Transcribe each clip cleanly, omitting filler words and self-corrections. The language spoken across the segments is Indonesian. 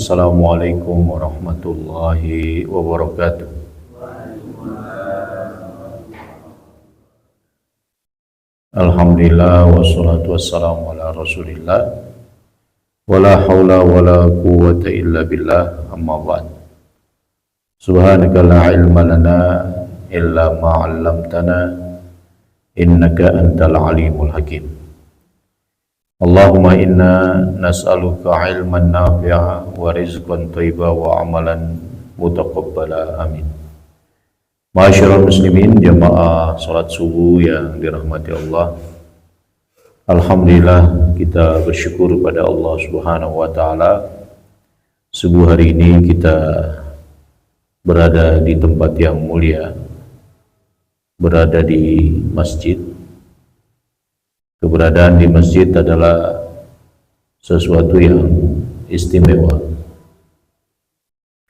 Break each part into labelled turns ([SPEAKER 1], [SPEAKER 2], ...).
[SPEAKER 1] Assalamualaikum warahmatullahi wabarakatuh. Alhamdulillah wassalatu wassalamu ala rasulillah wala hawla wala quwwata illa billah, amma ba'd. Subhanaka la ilma lana illa ma 'allamtana innaka antal alimul hakim. Allahumma inna nas'aluka ilman nafi'a wa rizqan thayyiba wa amalan mutaqabbala, amin. Ma'asyiral muslimin, jamaah salat subuh yang dirahmati Allah. Alhamdulillah, kita bersyukur pada Allah Subhanahu wa taala. Subuh hari ini kita berada di tempat yang mulia, berada di masjid. Keberadaan di masjid adalah sesuatu yang istimewa,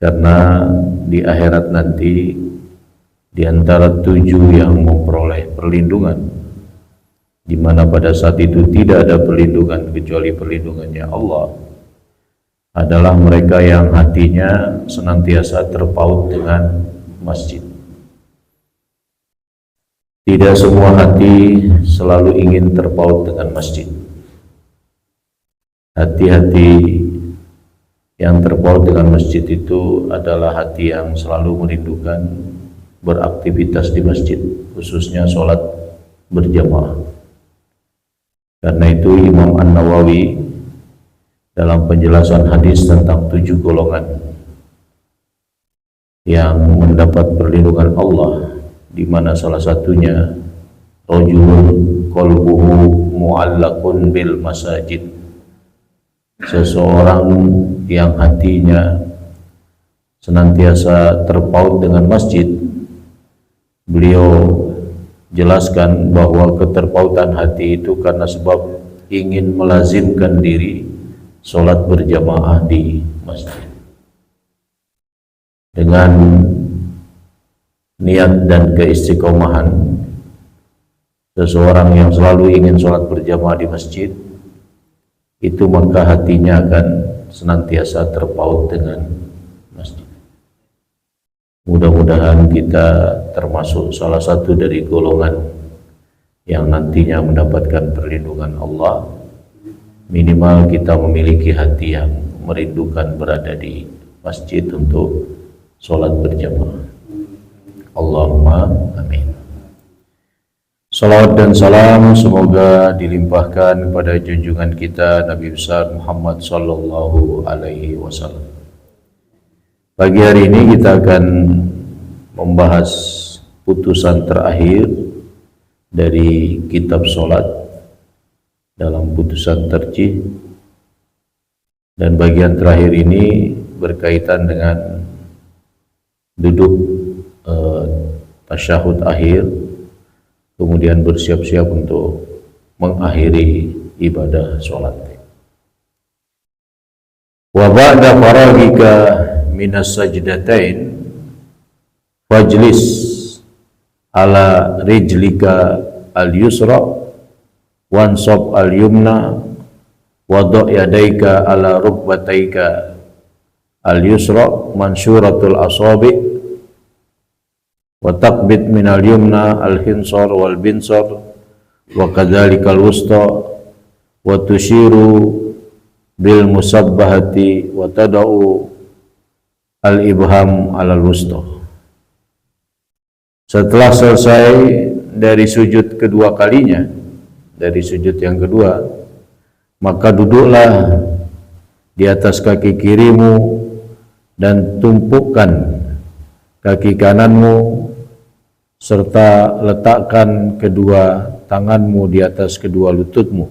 [SPEAKER 1] karena di akhirat nanti di antara 7 yang memperoleh perlindungan, di mana pada saat itu tidak ada perlindungan kecuali perlindungannya Allah, adalah mereka yang hatinya senantiasa terpaut dengan masjid. Tidak semua hati selalu ingin terpaut dengan masjid. Hati-hati yang terpaut dengan masjid itu adalah hati yang selalu merindukan beraktivitas di masjid, khususnya sholat berjamaah. Karena itu Imam An-Nawawi dalam penjelasan hadis tentang 7 golongan yang mendapat perlindungan Allah, di mana salah satunya rajulun qalbuhu mu'allaqun bil masajid, seseorang yang hatinya senantiasa terpaut dengan masjid. Beliau jelaskan bahwa keterpautan hati itu karena sebab ingin melazimkan diri sholat berjamaah di masjid. Dengan niat dan keistiqomahan seseorang yang selalu ingin sholat berjamaah di masjid, itu maka hatinya akan senantiasa terpaut dengan masjid. Mudah-mudahan kita termasuk salah satu dari golongan yang nantinya mendapatkan perlindungan Allah. Minimal kita memiliki hati yang merindukan berada di masjid untuk sholat berjamaah. Allahumma amin. Salawat dan salam semoga dilimpahkan kepada junjungan kita Nabi besar Muhammad sallallahu alaihi wasallam. Pagi hari ini kita akan membahas putusan terakhir dari kitab sholat dalam putusan terjih, dan bagian terakhir ini berkaitan dengan duduk tasyahud akhir, kemudian bersiap-siap untuk mengakhiri ibadah sholat. Wa ba'da faragika minas sajdatain fajlis ala rijlika al-yusra wansab al-yumna wada' yadaika ala rukbataika al-yusra mansuratul asabi' wa taqbid minal yumna al-hinsar wal binsar wa kadzalikal wusta wa tushiru bil musabbahati wa tada'u al-ibham alal wusta. Setelah selesai dari sujud kedua kalinya, dari sujud yang kedua, maka duduklah di atas kaki kirimu dan tumpukan kaki kananmu, serta letakkan kedua tanganmu di atas kedua lututmu.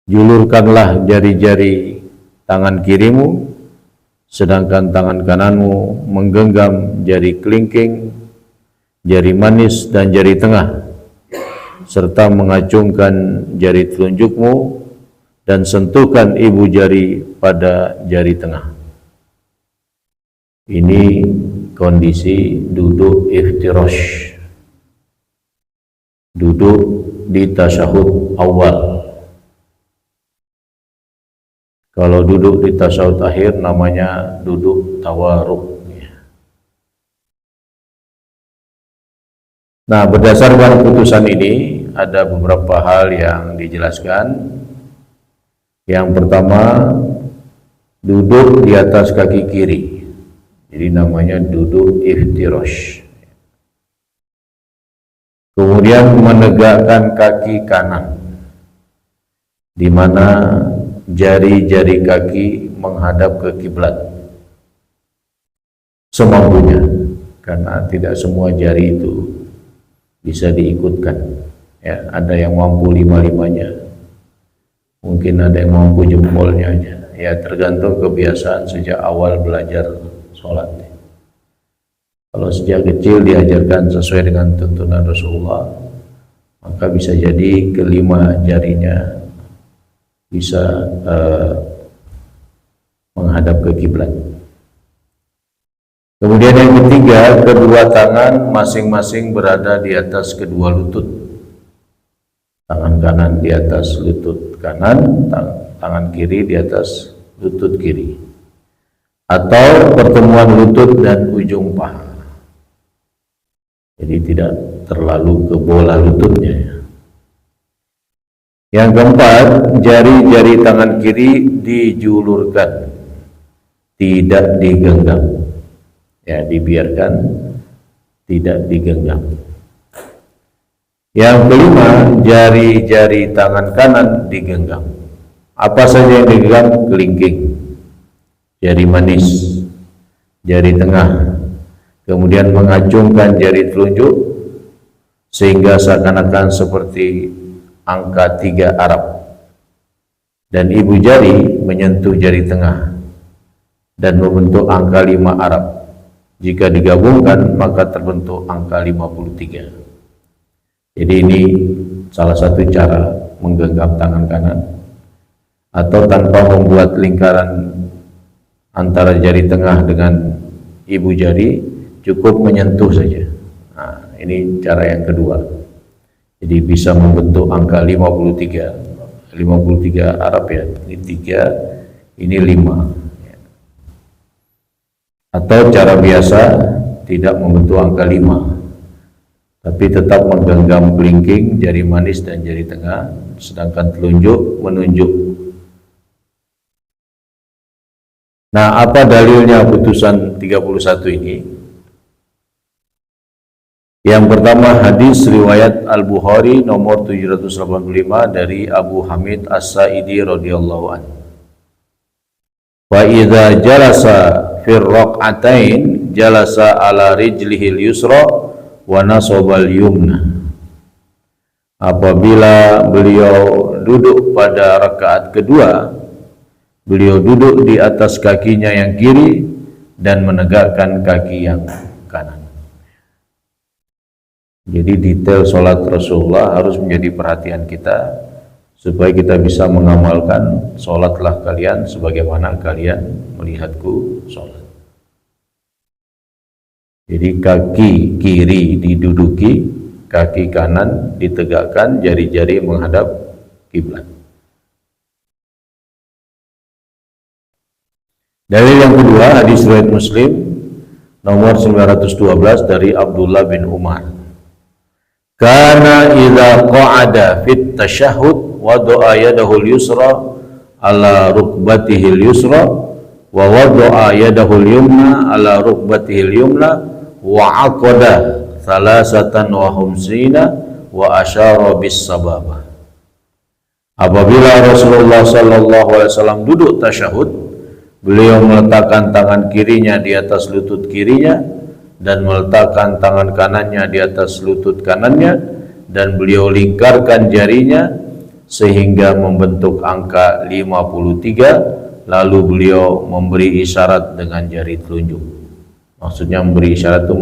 [SPEAKER 1] Julurkanlah jari-jari tangan kirimu, sedangkan tangan kananmu menggenggam jari kelingking, jari manis dan jari tengah, serta mengacungkan jari telunjukmu dan sentuhkan ibu jari pada jari tengah. Ini kondisi duduk iftirash, duduk di tasyahud awal. Kalau duduk di tasyahud akhir namanya duduk tawarruk. Nah, berdasarkan putusan ini ada beberapa hal yang dijelaskan. Yang pertama, duduk di atas kaki kiri, jadi namanya duduk iftirash. Kemudian menegakkan kaki kanan, di mana jari-jari kaki menghadap ke kiblat semampunya, karena tidak semua jari itu bisa diikutkan. Ya, ada yang mampu lima-limanya, mungkin ada yang mampu jempolnya aja. Ya, tergantung kebiasaan sejak awal belajar sholat. Kalau sejak kecil diajarkan sesuai dengan tuntunan Rasulullah, maka bisa jadi kelima jarinya bisa menghadap ke kiblat. Kemudian yang ketiga, kedua tangan masing-masing berada di atas kedua lutut. Tangan kanan di atas lutut kanan, tangan kiri di atas lutut kiri, atau pertemuan lutut dan ujung paha. Jadi tidak terlalu ke bola lututnya. Yang keempat, jari-jari tangan kiri dijulurkan, tidak digenggam. Ya, dibiarkan, tidak digenggam. Yang kelima, jari-jari tangan kanan digenggam. Apa saja yang digenggam? Kelingking, jari manis, jari tengah, kemudian mengacungkan jari telunjuk sehingga seakan-akan seperti angka 3 Arab, dan ibu jari menyentuh jari tengah dan membentuk angka 5 Arab. Jika digabungkan maka terbentuk angka 53. Jadi ini salah satu cara menggenggam tangan kanan, atau tanpa membuat lingkaran antara jari tengah dengan ibu jari, cukup menyentuh saja. Nah, ini cara yang kedua. Jadi bisa membentuk angka 53. 53 Arab ya. Ini 3, ini 5. Atau cara biasa tidak membentuk angka 5, tapi tetap menggenggam kelingking, jari manis dan jari tengah, sedangkan telunjuk menunjuk. Nah, apa dalilnya putusan 31 ini? Yang pertama, hadis riwayat Al-Bukhari nomor 785 dari Abu Hamid As-Sa'idi radhiyallahu anhu. Wa idza jalasa fir raq'atain jalasa ala rijlihil yusra wa nasabal yumna. Apabila beliau duduk pada rakaat kedua, beliau duduk di atas kakinya yang kiri dan menegakkan kaki yang kanan. Jadi detail sholat Rasulullah harus menjadi perhatian kita, supaya kita bisa mengamalkan sholatlah kalian sebagaimana kalian melihatku sholat. Jadi kaki kiri diduduki, kaki kanan ditegakkan, jari-jari menghadap kiblat. Dalil yang kedua, hadis riwayat Muslim nomor 912 dari Abdullah bin Umar. Kana idza qa'ada fit tasyahhud wada'a yadahu al-yusra ala rukbatihi al-yusra wa wada'a yadahu al-yumna ala rukbatihi al-yumna wa aqada salasatan wa humsina wa asyara bis sababah. Apabila Rasulullah sallallahu alaihi wasallam duduk tasyahud, beliau meletakkan tangan kirinya di atas lutut kirinya dan meletakkan tangan kanannya di atas lutut kanannya, dan beliau lingkarkan jarinya sehingga membentuk angka 53, lalu beliau memberi isyarat dengan jari telunjuk. Maksudnya memberi isyarat itu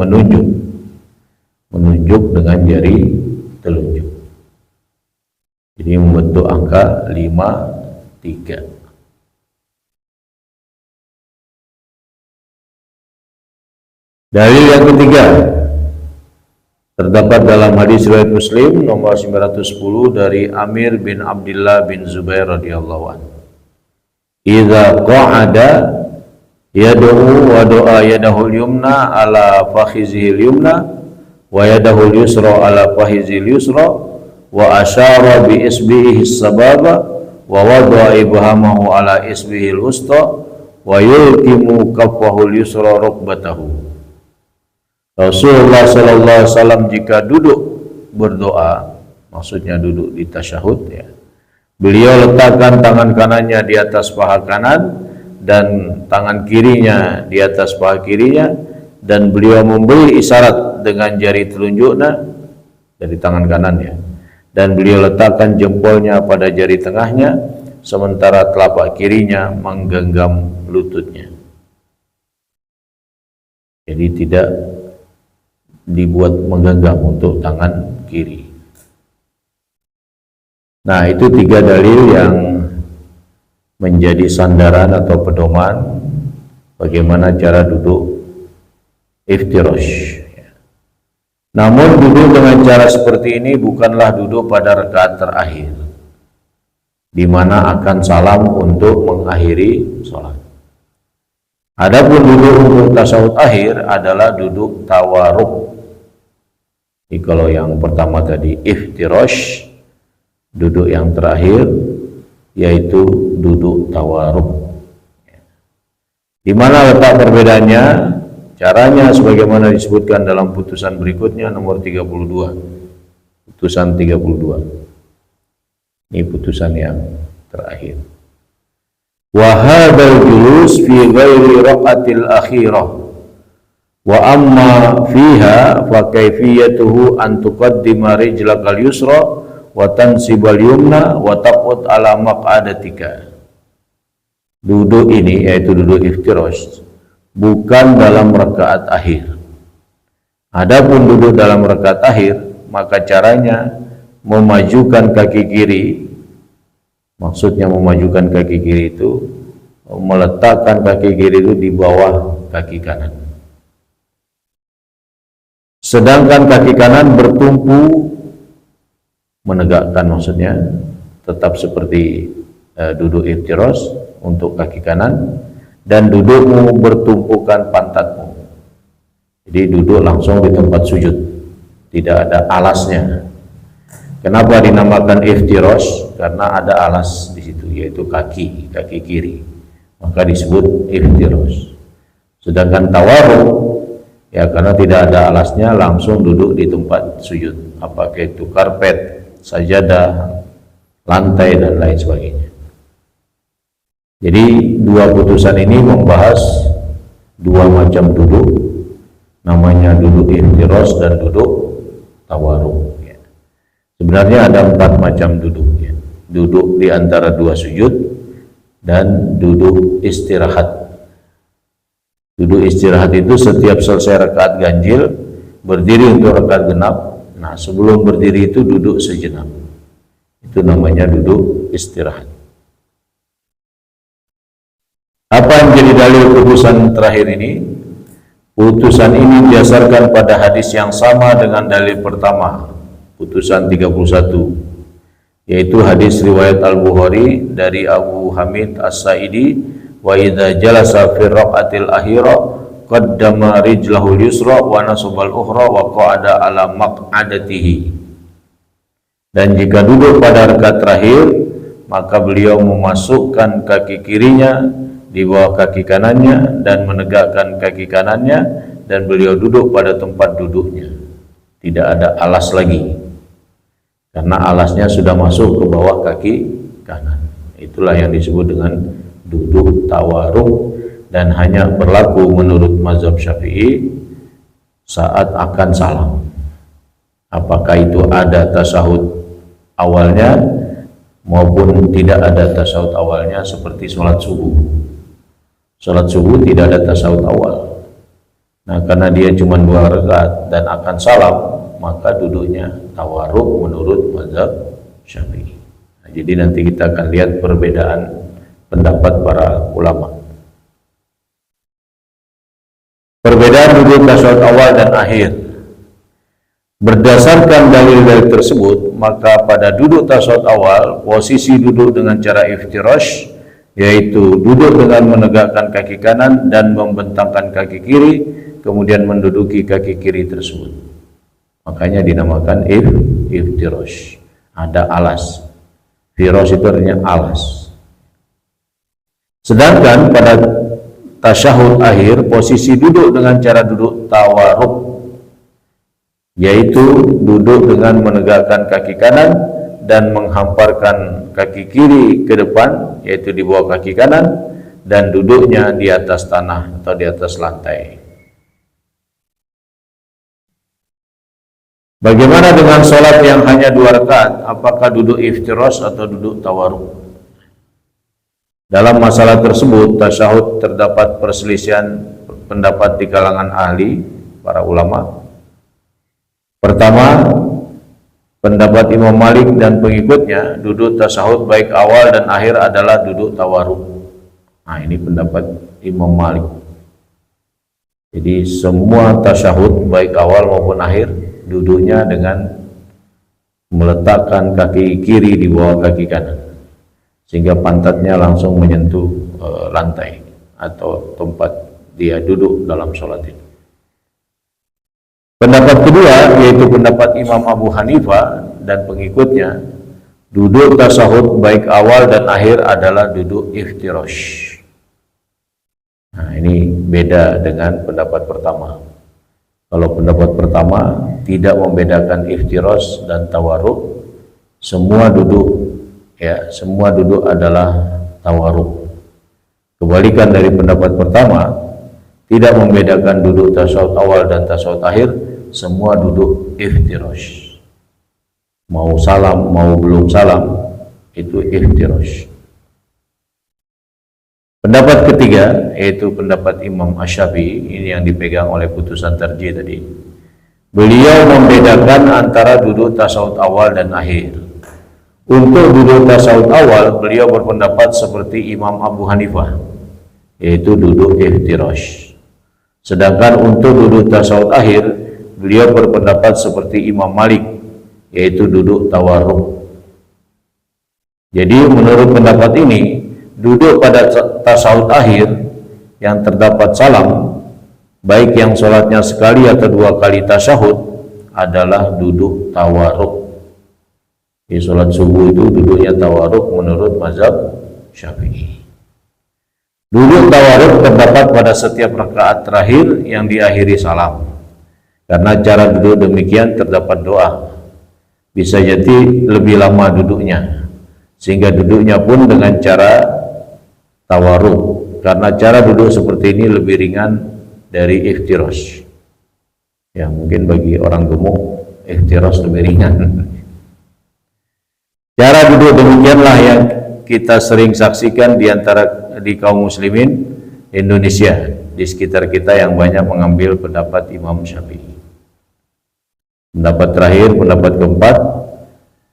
[SPEAKER 1] menunjuk dengan jari telunjuk. Jadi membentuk angka 53. Dalil yang ketiga terdapat dalam hadis riwayat Muslim nomor 910 dari Amir bin Abdullah bin Zubair radhiyallahu anhu. idza qa'ada yad'u wa doa yadahul yumna ala fakhizihil yumna wa yadahul yusra ala fakhizil yusra wa asyara bi isbihi sababa wa wada'a ibhamahu ala isbihil wusta wa yulqimu kaffahul yusra rukbatahu. Rasulullah sallallahu alaihi wasallam jika duduk berdoa, maksudnya duduk di tasyahud ya, beliau letakkan tangan kanannya di atas paha kanan dan tangan kirinya di atas paha kirinya, dan beliau memberi isyarat dengan jari telunjuknya dari tangan kanannya, dan beliau letakkan jempolnya pada jari tengahnya sementara telapak kirinya menggenggam lututnya. Jadi tidak dibuat menggenggam untuk tangan kiri. Nah, itu 3 dalil yang menjadi sandaran atau pedoman bagaimana cara duduk iftirash. Namun duduk dengan cara seperti ini bukanlah duduk pada rakaat terakhir, di mana akan salam untuk mengakhiri sholat. Adapun duduk untuk tasyahud akhir adalah duduk tawarruk. Jadi kalau yang pertama tadi iftirash, duduk yang terakhir yaitu duduk tawarruk. Di mana letak perbedaannya? Caranya sebagaimana disebutkan dalam putusan berikutnya nomor 32. Putusan 32. Ini putusan yang terakhir. Wa hadzal julus fi ghairi raqatil akhirah. Wa amma fiha fa kayfiyatuhu an tuqaddima rijlakal yusra wa tansibal yumna wa taqut ala maq'adatika. Duduk ini yaitu duduk iftirash bukan dalam rakaat akhir. Adapun duduk dalam rakaat akhir, maka caranya memajukan kaki kiri. Maksudnya memajukan kaki kiri itu meletakkan kaki kiri itu di bawah kaki kanan. Sedangkan kaki kanan bertumpu menegakkan, maksudnya tetap seperti duduk iftirash untuk kaki kanan, dan dudukmu bertumpukan pantatmu. Jadi duduk langsung di tempat sujud, tidak ada alasnya. Kenapa dinamakan iftirash? Karena ada alas di situ, yaitu kaki kiri, maka disebut iftirash. Sedangkan tawarruk ya karena tidak ada alasnya, langsung duduk di tempat sujud, apakah itu karpet, sajadah, lantai dan lain sebagainya. Jadi 2 putusan ini membahas 2 macam duduk, namanya duduk iftirash dan duduk tawarruk ya. Sebenarnya ada 4 macam duduk ya. Duduk di antara 2 sujud dan duduk istirahat. Duduk istirahat itu setiap selesai rakaat ganjil berdiri untuk rakaat genap. Nah, sebelum berdiri itu duduk sejenak. Itu namanya duduk istirahat. Apa yang jadi dalil putusan terakhir ini? Putusan ini didasarkan pada hadis yang sama dengan dalil pertama, putusan 31, yaitu hadis riwayat Al-Bukhari dari Abu Hamid As-Sa'idi, wa idza jalasa fi raqatil akhirah qaddama rijlahul yusra wa nasabal ukhra wa qa'ada ala maq'adatihi. Dan jika duduk pada rakaat terakhir, maka beliau memasukkan kaki kirinya di bawah kaki kanannya dan menegakkan kaki kanannya, dan beliau duduk pada tempat duduknya. Tidak ada alas lagi, karena alasnya sudah masuk ke bawah kaki kanan. Itulah yang disebut dengan duduk tawarruk, dan hanya berlaku menurut mazhab Syafi'i saat akan salam. Apakah itu ada tasyahud awalnya maupun tidak ada tasyahud awalnya, seperti sholat subuh. Sholat subuh tidak ada tasyahud awal. Nah, karena dia cuma 2 rakaat dan akan salam, maka duduknya tawarruk menurut mazhab Syafi'i. Nah, jadi nanti kita akan lihat perbedaan pendapat para ulama. Perbedaan duduk tasyahud awal dan akhir. Berdasarkan dalil-dalil tersebut, maka pada duduk tasyahud awal, posisi duduk dengan cara iftirash yaitu duduk dengan menegakkan kaki kanan dan membentangkan kaki kiri, kemudian menduduki kaki kiri tersebut. Makanya dinamakan iftirash. Ada alas. Firash itu artinya alas. Sedangkan pada tasyahud akhir, posisi duduk dengan cara duduk tawarruk, yaitu duduk dengan menegakkan kaki kanan dan menghamparkan kaki kiri ke depan, yaitu di bawah kaki kanan, dan duduknya di atas tanah atau di atas lantai. Bagaimana dengan sholat yang hanya 2 rakaat? Apakah duduk iftirash atau duduk tawarruk? Dalam masalah tersebut, tasyahud terdapat perselisihan pendapat di kalangan ahli, para ulama. Pertama, pendapat Imam Malik dan pengikutnya, duduk tasyahud baik awal dan akhir adalah duduk tawarruk. Nah, ini pendapat Imam Malik. Jadi semua tasyahud baik awal maupun akhir duduknya dengan meletakkan kaki kiri di bawah kaki kanan, sehingga pantatnya langsung menyentuh lantai atau tempat dia duduk dalam sholat itu. Pendapat kedua, yaitu pendapat Imam Abu Hanifah dan pengikutnya, duduk tasyahud baik awal dan akhir adalah duduk iftirash. Nah, ini beda dengan pendapat pertama. Kalau pendapat pertama tidak membedakan iftirash dan tawarruk, semua duduk adalah tawarruk. Kebalikan dari pendapat pertama, tidak membedakan duduk tasyahud awal dan tasyahud akhir, semua duduk iftirash. Mau salam, mau belum salam, itu iftirash. Pendapat ketiga, yaitu pendapat Imam Asy-Syafi'i, ini yang dipegang oleh putusan tarjih tadi. Beliau membedakan antara duduk tasyahud awal dan akhir. Untuk duduk tasyahud awal, beliau berpendapat seperti Imam Abu Hanifah, yaitu duduk iftirash. Sedangkan untuk duduk tasyahud akhir, beliau berpendapat seperti Imam Malik, yaitu duduk tawarruk. Jadi menurut pendapat ini, duduk pada tasyahud akhir yang terdapat salam, baik yang sholatnya sekali atau 2 kali tasyahud, adalah duduk tawarruk. Di sholat subuh itu duduknya tawarruk menurut mazhab Syafi'i. Duduk tawarruk terdapat pada setiap rakaat terakhir yang diakhiri salam. Karena cara duduk demikian terdapat doa. Bisa jadi lebih lama duduknya, sehingga duduknya pun dengan cara tawarruk. Karena cara duduk seperti ini lebih ringan dari iftirash. Ya, mungkin bagi orang gemuk iftirash lebih ringan. Cara duduk demikianlah yang kita sering saksikan di kaum muslimin Indonesia, di sekitar kita yang banyak mengambil pendapat Imam Syafi'i. Pendapat terakhir, pendapat keempat,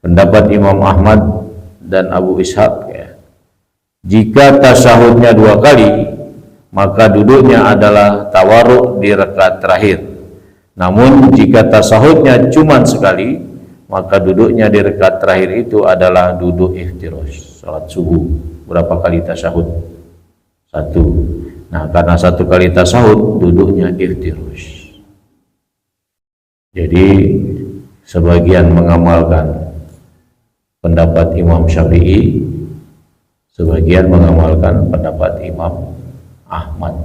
[SPEAKER 1] pendapat Imam Ahmad dan Abu Ishaq, ya. Jika tasyahudnya 2 kali, maka duduknya adalah tawarruk di rakaat terakhir. Namun jika tasyahudnya cuma sekali, maka duduknya di rakaat terakhir itu adalah duduk iftirash. Salat subuh berapa kali tasyahud? 1. Nah, karena 1 kali tasyahud, duduknya iftirash. Jadi sebagian mengamalkan pendapat Imam Syafi'i, sebagian mengamalkan pendapat Imam Ahmad,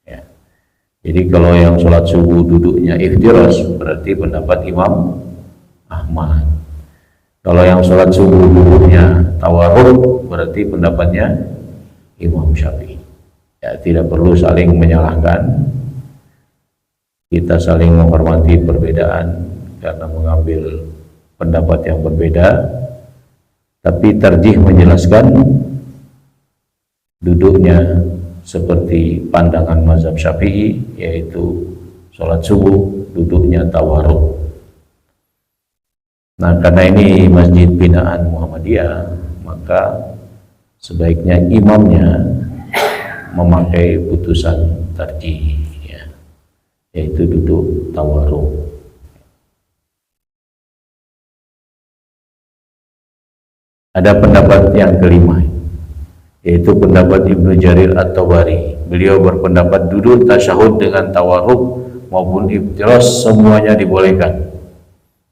[SPEAKER 1] ya. Jadi kalau yang sholat subuh duduknya iftirash, berarti pendapat Imam Ahmad. Kalau yang sholat subuh duduknya tawarruk, berarti pendapatnya Imam Syafi'i. Ya, tidak perlu saling menyalahkan. Kita saling menghormati perbedaan karena mengambil pendapat yang berbeda, tapi tarjih menjelaskan duduknya seperti pandangan mazhab Syafi'i, yaitu sholat subuh duduknya tawarruk. Nah, karena ini masjid binaan Muhammadiyah, maka sebaiknya imamnya memakai putusan tarjih, ya, yaitu duduk tawarruk. Ada pendapat yang kelima, yaitu pendapat Ibnu Jarir At-Tabari. Beliau berpendapat duduk tasyahud dengan tawarruk maupun iftiras semuanya dibolehkan.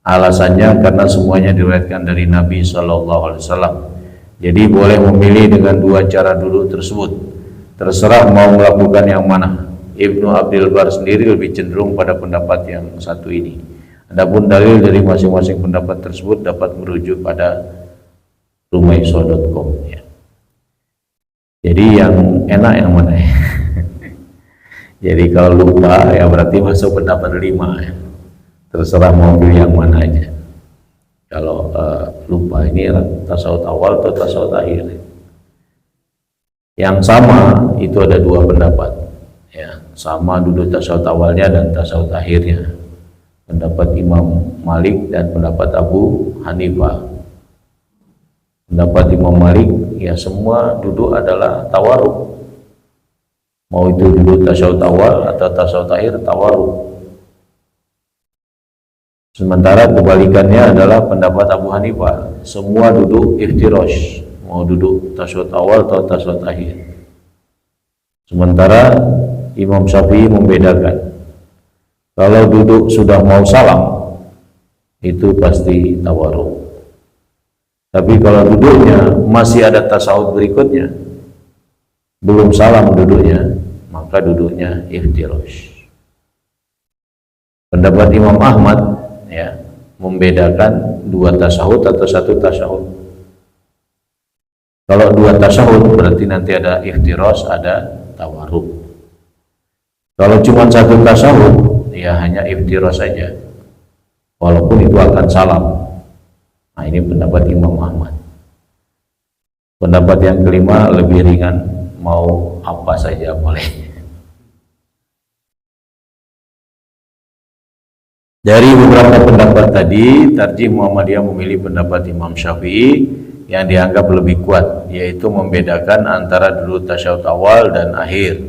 [SPEAKER 1] Alasannya karena semuanya diriwayatkan dari Nabi SAW. Jadi boleh memilih dengan dua cara duduk tersebut. Terserah mau melakukan yang mana. Ibnu Abdul Bar sendiri lebih cenderung pada pendapat yang satu ini. Adapun dalil dari masing-masing pendapat tersebut dapat merujuk pada rumaiso.com ya. Jadi yang enak yang mana ya? Jadi kalau lupa ya berarti masuk pendapat 5 ya. Terserah mau pilih yang mana aja. Kalau lupa ini tasawuf awal atau tasawuf akhir. Yang sama itu ada dua pendapat ya, sama duduk tasawuf awalnya dan tasawuf akhirnya. Pendapat Imam Malik dan pendapat Abu Hanifah. Pendapat Imam Malik ya semua duduk adalah tawarruk. Mau itu duduk tasawuf awal atau tasawuf akhir tawarruk. Sementara kebalikannya adalah pendapat Abu Hanifah, semua duduk iftirash, mau duduk tasawuf awal atau tasawuf akhir. Sementara Imam Syafi'i membedakan, kalau duduk sudah mau salam itu pasti tawarruk. Tapi kalau duduknya masih ada tasawuf berikutnya, belum salam duduknya, maka duduknya iftirash. Pendapat Imam Ahmad ya membedakan dua tasahud atau satu tasahud. Kalau dua tasahud berarti nanti ada iftiras, ada tawarruk. Kalau cuma satu tasahud ya hanya iftiras saja, walaupun itu akan salam. Nah ini pendapat Imam Ahmad. Pendapat yang kelima lebih ringan, mau apa saja boleh. Dari beberapa pendapat tadi, Tarjih Muhammadiyah memilih pendapat Imam Syafi'i yang dianggap lebih kuat, yaitu membedakan antara duduk tasyahud awal dan akhir.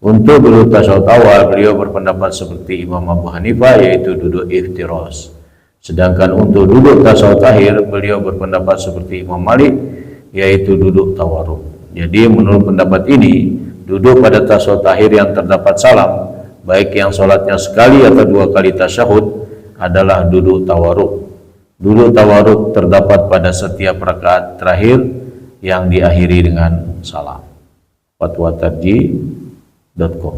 [SPEAKER 1] Untuk duduk tasyahud awal, beliau berpendapat seperti Imam Abu Hanifah, yaitu duduk iftirash. Sedangkan untuk duduk tasyahud akhir, beliau berpendapat seperti Imam Malik, yaitu duduk tawarruk. Jadi menurut pendapat ini, duduk pada tasyahud akhir yang terdapat salam, baik yang sholatnya sekali atau dua kali tasyahud, adalah duduk tawarruk. Duduk tawarruk terdapat pada setiap rakaat terakhir yang diakhiri dengan salam. fatwatarjih.com.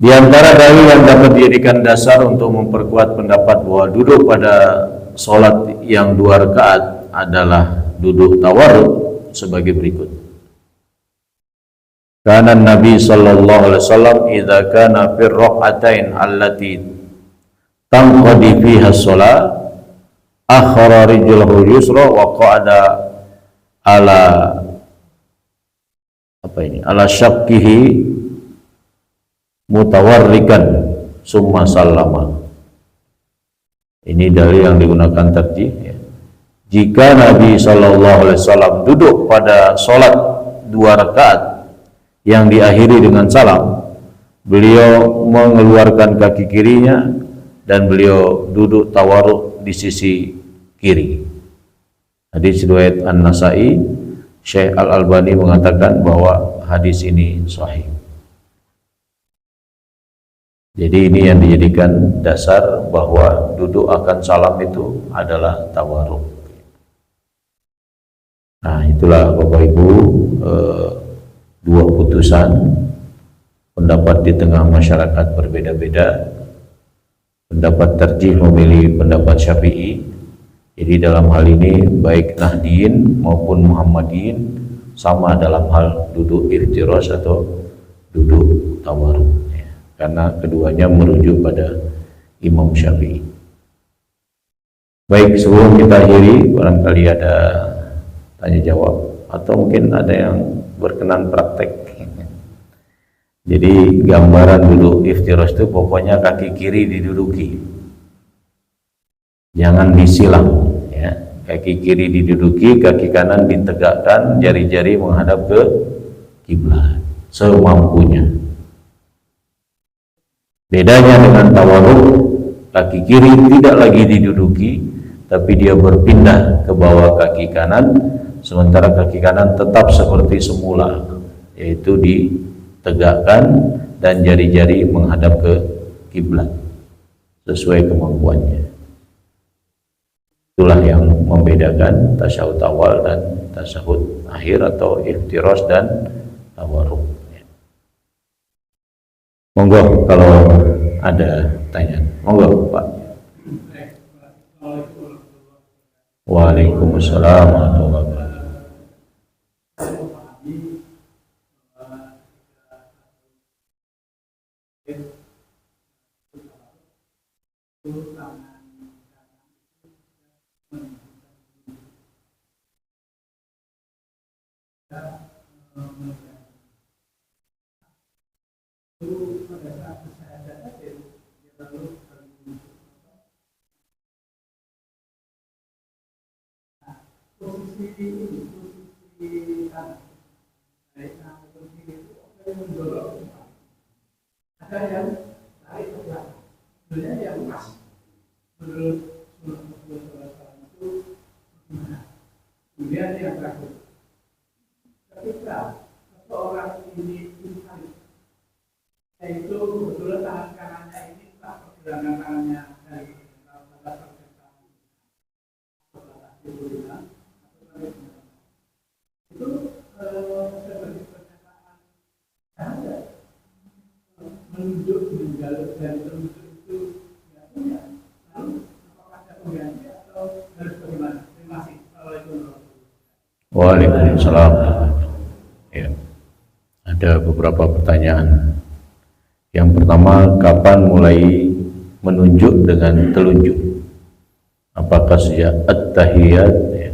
[SPEAKER 1] Di antara dalil yang dapat dijadikan dasar untuk memperkuat pendapat bahwa duduk pada sholat yang 2 rakaat adalah duduk tawarruk sebagai berikut. Karena Nabi sallallahu alaihi wasallam idza kana fi rak'atain allati tanqadi fiha shalah akhara rijlahu yusra wa qa'ada ala ala syaqqihi mutawarrikan summa sallama. Ini dalil yang digunakan tarjih ya. Jika Nabi SAW duduk pada sholat 2 rakaat yang diakhiri dengan salam, beliau mengeluarkan kaki kirinya dan beliau duduk tawarruk di sisi kiri. Hadis riwayat An-Nasa'i. Syekh Al-Albani mengatakan bahwa hadis ini sahih. Jadi ini yang dijadikan dasar bahwa duduk akan salam itu adalah tawarruk. Nah itulah Bapak Ibu dua putusan pendapat di tengah masyarakat berbeda-beda. Pendapat tarjih memilih pendapat Syafi'i. Jadi dalam hal ini baik Nahdiyin maupun Muhammadiyin sama dalam hal duduk iftirash atau duduk tawarruk ya. Karena keduanya merujuk pada Imam Syafi'i. Baik, sebelum kita akhiri barangkali ada tanya jawab atau mungkin ada yang berkenan praktek. Jadi gambaran duduk iftirash itu pokoknya kaki kiri diduduki, jangan disilang ya. Kaki kiri diduduki, kaki kanan ditegakkan, jari-jari menghadap ke kiblat semampunya. Bedanya dengan tawarruk, kaki kiri tidak lagi diduduki tapi dia berpindah ke bawah kaki kanan, sementara kaki kanan tetap seperti semula, yaitu ditegakkan dan jari-jari menghadap ke kiblat sesuai kemampuannya. Itulah yang membedakan tasyahud awal dan tasyahud akhir atau iftirosh dan tawarruk. Monggo kalau ada tanya, monggo Pak. Waalaikumsalam warahmatullahi wabarakatuh.
[SPEAKER 2] Ada yang tarik ke belakang, sebenarnya yang pas menurut itu gimana? Kemudian yang terakhir, ketika seseorang ini tarik, yaitu kebetulan tangan kanannya ini tak pergelangan tangannya dari batas pergelangan sebelah kiri itu sebagai pernyataan ada menunjuk menjalur dari terunjuk itu tidak punya. Lalu apakah ada pengganti atau harus bagaimana? Terima kasih. Assalamualaikum.
[SPEAKER 1] Waalaikumsalam. Ya, ada beberapa pertanyaan. Yang pertama, kapan mulai menunjuk dengan telunjuk? Apakah sejak at-tahiyat ya,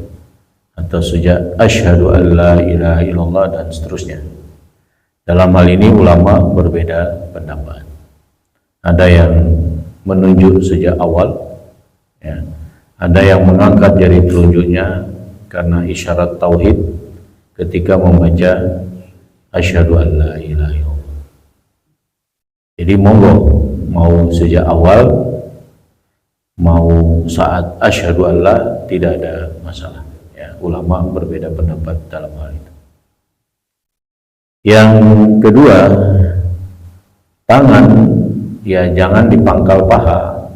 [SPEAKER 1] atau sejak asyhadu an la ilaha illallah dan seterusnya? Dalam hal ini ulama berbeda pendapat. Ada yang menunjuk sejak awal, ya. Ada yang mengangkat jari telunjuknya karena isyarat tauhid ketika membaca asyhadu an la ilaha illallah. Jadi monggo, mau sejak awal, mau saat asyhadu an la, tidak ada masalah. Ya, ulama berbeda pendapat dalam hal itu. Yang kedua, tangan ya jangan di pangkal paha,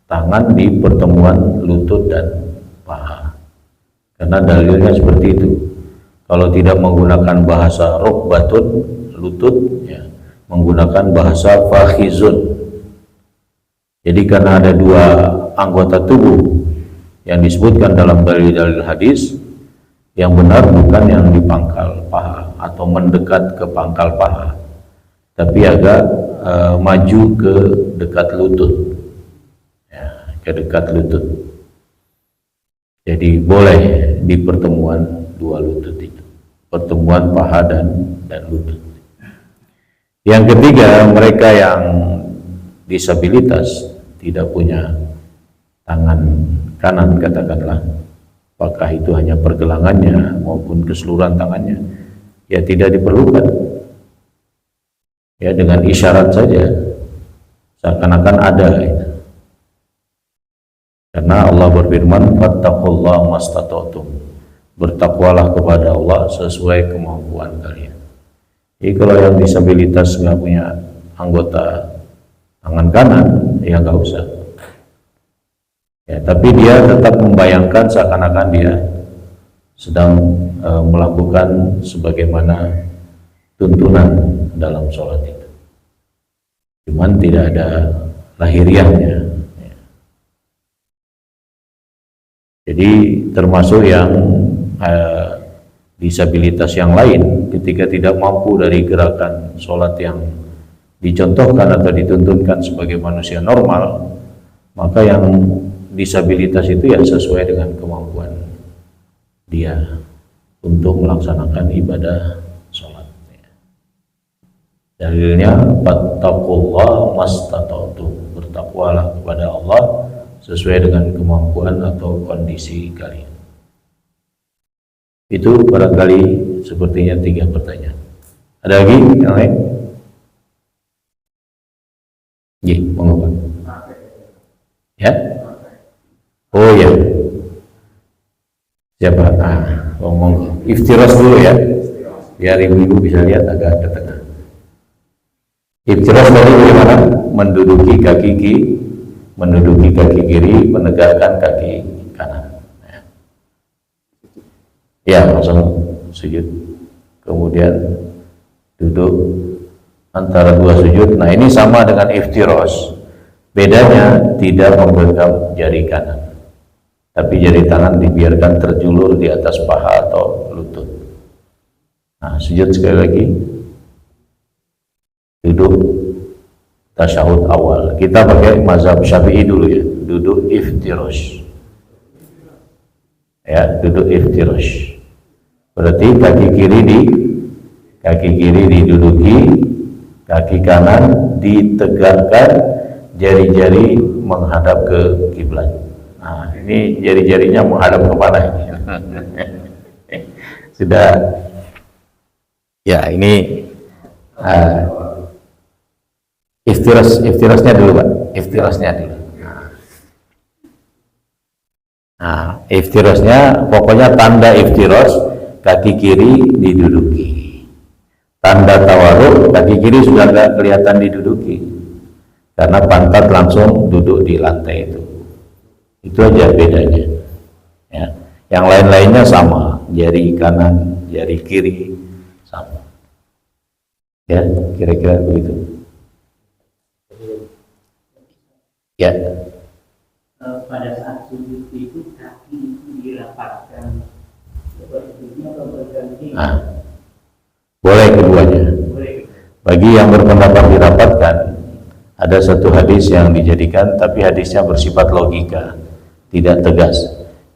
[SPEAKER 1] tangan di pertemuan lutut dan paha, karena dalilnya seperti itu. Kalau tidak menggunakan bahasa rukbatun, lutut, ya, menggunakan bahasa fakhizun. Jadi karena ada dua anggota tubuh yang disebutkan dalam dalil-dalil hadis, yang benar bukan yang di pangkal paha atau mendekat ke pangkal paha, tapi agak maju ke dekat lutut, ya, ke dekat lutut. Jadi boleh di pertemuan dua lutut itu, pertemuan paha dan lutut. Yang ketiga, mereka yang disabilitas, tidak punya tangan kanan katakanlah, apakah itu hanya pergelangannya maupun keseluruhan tangannya, ya tidak diperlukan. Ya dengan isyarat saja, seakan-akan ada itu. Karena Allah berfirman, fattaqullaha mastata'tum, bertakwalah kepada Allah sesuai kemampuan kalian. Jadi kalau yang disabilitas nggak punya anggota tangan kanan, ya nggak usah. Ya, tapi dia tetap membayangkan seakan-akan dia sedang melakukan sebagaimana tuntunan dalam sholat itu. Cuman tidak ada lahiriahnya. Ya. Jadi termasuk yang disabilitas yang lain, ketika tidak mampu dari gerakan sholat yang dicontohkan atau dituntunkan sebagai manusia normal, maka yang disabilitas itu ya sesuai dengan kemampuan dia untuk melaksanakan ibadah sholat. Dalilnya fattaqullaha mastata'tum, bertakwalah kepada Allah sesuai dengan kemampuan atau kondisi kalian. Itu barangkali sepertinya 3 pertanyaan. Ada lagi yang lain? Monggo Pak. Ya? Oh ya. Siapa? Ngomong iftiros dulu ya, biar ibu-ibu bisa lihat agak ke tengah. Iftiros tadi bagaimana? Menduduki kaki kiri, menegakkan kaki kanan. Ya, langsung sujud. Kemudian duduk antara dua sujud. Nah, ini sama dengan iftiros. Bedanya tidak memegang jari kanan, tapi jari tangan dibiarkan terjulur di atas paha atau lutut. Nah, sujud sekali lagi. Duduk tasyahud awal. Kita pakai mazhab Syafi'i dulu ya. Duduk iftirosh. Ya, duduk iftirosh. Berarti kaki kiri diduduki, kaki kanan ditegakkan, jari-jari menghadap ke kiblat. Nah, ini jari-jarinya menghadap kemana ini? Sudah. Ya, ini iftirasnya dulu Pak, iftirasnya dulu. Nah, iftirasnya pokoknya tanda iftiras kaki kiri diduduki. Tanda tawarruk kaki kiri sudah nggak kelihatan diduduki karena pantat langsung duduk di lantai itu. Itu aja bedanya. Ya, yang lain-lainnya sama, jari kanan, jari kiri sama. Ya, kira-kira begitu. Ya.
[SPEAKER 3] Pada saat sujud itu kaki itu dirapatkan sepertinya atau berganti.
[SPEAKER 1] Nah, boleh keduanya. Bagi yang berpendapat dirapatkan, ada satu hadis yang dijadikan, tapi hadisnya bersifat logika, tidak tegas,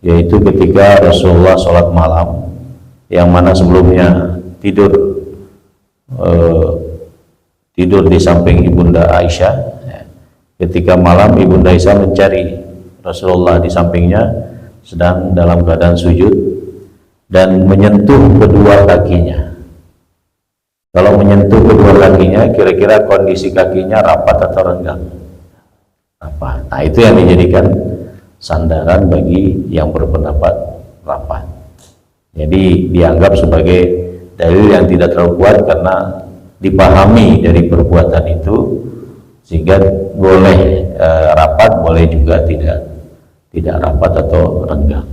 [SPEAKER 1] yaitu ketika Rasulullah sholat malam, yang mana sebelumnya tidur di samping Ibunda Aisyah. Ketika malam Ibunda Aisyah mencari Rasulullah di sampingnya sedang dalam keadaan sujud dan menyentuh kedua kakinya. Kalau menyentuh kedua kakinya, kira-kira kondisi kakinya rapat atau renggang? Rapat. Nah, itu yang dijadikan sandaran bagi yang berpendapat rapat. Jadi dianggap sebagai dalil yang tidak terlalu kuat karena dipahami dari perbuatan itu, sehingga boleh rapat, boleh juga tidak rapat atau renggang.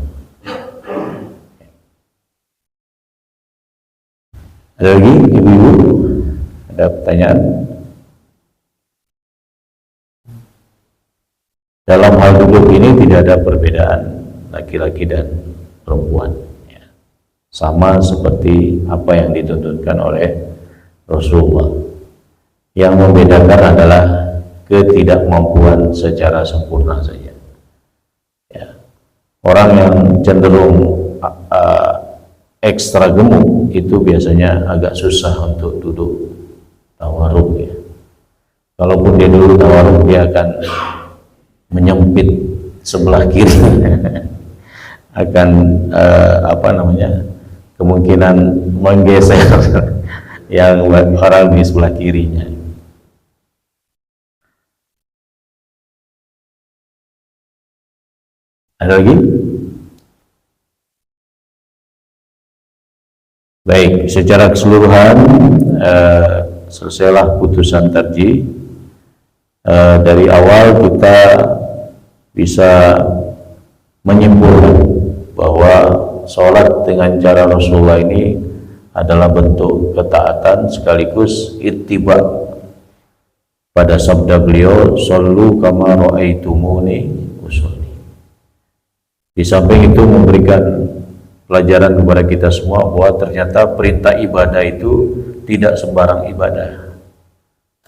[SPEAKER 1] Ada lagi ibu-ibu? Ada pertanyaan? Dalam hal duduk ini tidak ada perbedaan laki-laki dan perempuan. Ya. Sama seperti apa yang dituntutkan oleh Rasulullah. Yang membedakan adalah ketidakmampuan secara sempurna saja. Ya. Orang yang cenderung ekstra gemuk itu biasanya agak susah untuk duduk tawarruk ya. Kalaupun dia duduk tawarruk, dia akan menyempit sebelah kiri, akan kemungkinan menggeser yang orang di sebelah kirinya. Ada lagi? Baik, secara keseluruhan selesailah putusan tarjih. Dari awal kita bisa menyimpulkan bahwa sholat dengan cara Rasulullah ini adalah bentuk ketaatan sekaligus ittiba pada sabda beliau, "Shollu kama ra'aitumuni usolli." Di samping itu memberikan pelajaran kepada kita semua bahwa ternyata perintah ibadah itu tidak sembarang ibadah.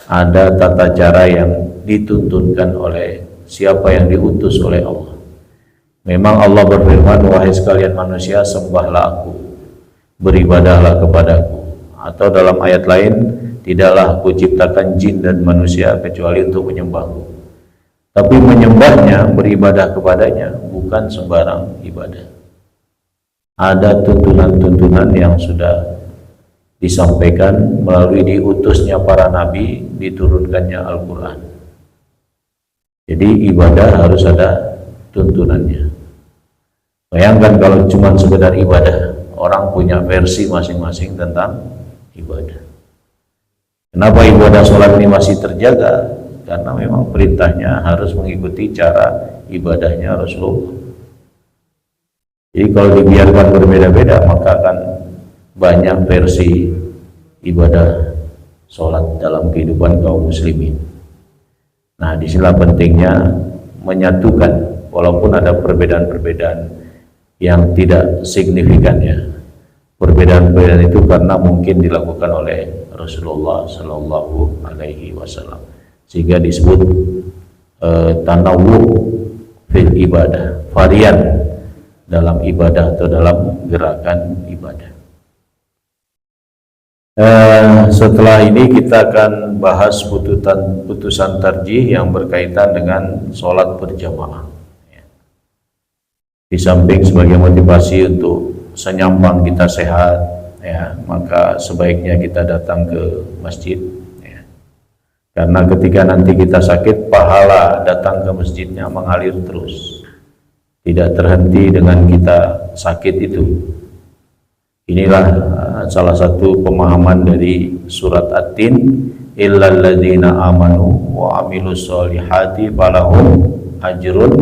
[SPEAKER 1] Ada tata cara yang dituntunkan oleh siapa yang diutus oleh Allah. Memang Allah berfirman, "Wahai sekalian manusia, sembahlah aku, beribadahlah kepadaku." Atau dalam ayat lain, "Tidaklah aku ciptakan jin dan manusia kecuali untuk menyembahku." Tapi menyembahnya, beribadah kepadanya bukan sembarang ibadah. Ada tuntunan-tuntunan yang sudah disampaikan melalui diutusnya para nabi, diturunkannya Al-Quran. Jadi ibadah harus ada tuntunannya. Bayangkan kalau cuma sekedar ibadah, orang punya versi masing-masing tentang ibadah. Kenapa ibadah sholat ini masih terjaga? Karena memang perintahnya harus mengikuti cara ibadahnya Rasulullah. Jadi kalau dibiarkan berbeda-beda, maka akan banyak versi ibadah sholat dalam kehidupan kaum muslimin. Nah, disinilah pentingnya menyatukan, walaupun ada perbedaan-perbedaan yang tidak signifikan ya. Perbedaan-perbedaan itu karena mungkin dilakukan oleh Rasulullah Shallallahu Alaihi Wasallam, sehingga disebut tanawwu fil ibadah, varian dalam ibadah atau dalam gerakan ibadah. Setelah ini kita akan bahas putusan tarjih yang berkaitan dengan sholat berjamaah. Di samping sebagai motivasi untuk senyampang kita sehat, ya, maka sebaiknya kita datang ke masjid, ya. Karena ketika nanti kita sakit, pahala datang ke masjidnya mengalir terus, tidak terhenti dengan kita sakit itu. Inilah salah satu pemahaman dari surat At-Tin, illal ladzina amanu wa amilus solihati falahum ajrun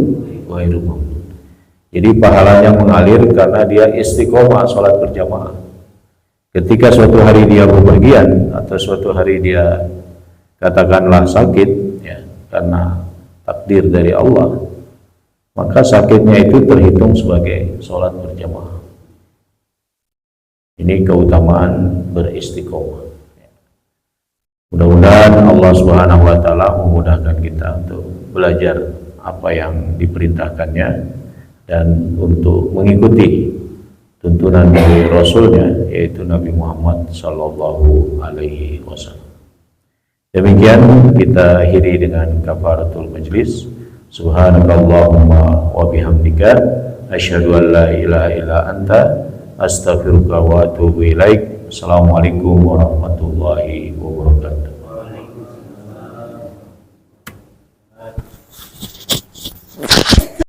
[SPEAKER 1] ghairu mamnun. Jadi pahalanya mengalir karena dia istiqomah sholat berjamaah. Ketika suatu hari dia bepergian atau suatu hari dia katakanlah sakit, ya, karena takdir dari Allah, maka sakitnya itu terhitung sebagai sholat berjamaah. Ini keutamaan beristiqomah. Mudah-mudahan Allah Subhanahu wa Ta'ala memudahkan kita untuk belajar apa yang diperintahkannya dan untuk mengikuti tuntunan dari Rasulnya, yaitu Nabi Muhammad Sallallahu Alaihi Wasallam. Demikian kita akhiri dengan kafaratul majlis. Subhanakallahumma wa bihamdika asyhadu an la ilaha illa anta astaghfiruka wa atubu ilaik. Assalamualaikum warahmatullahi wabarakatuh.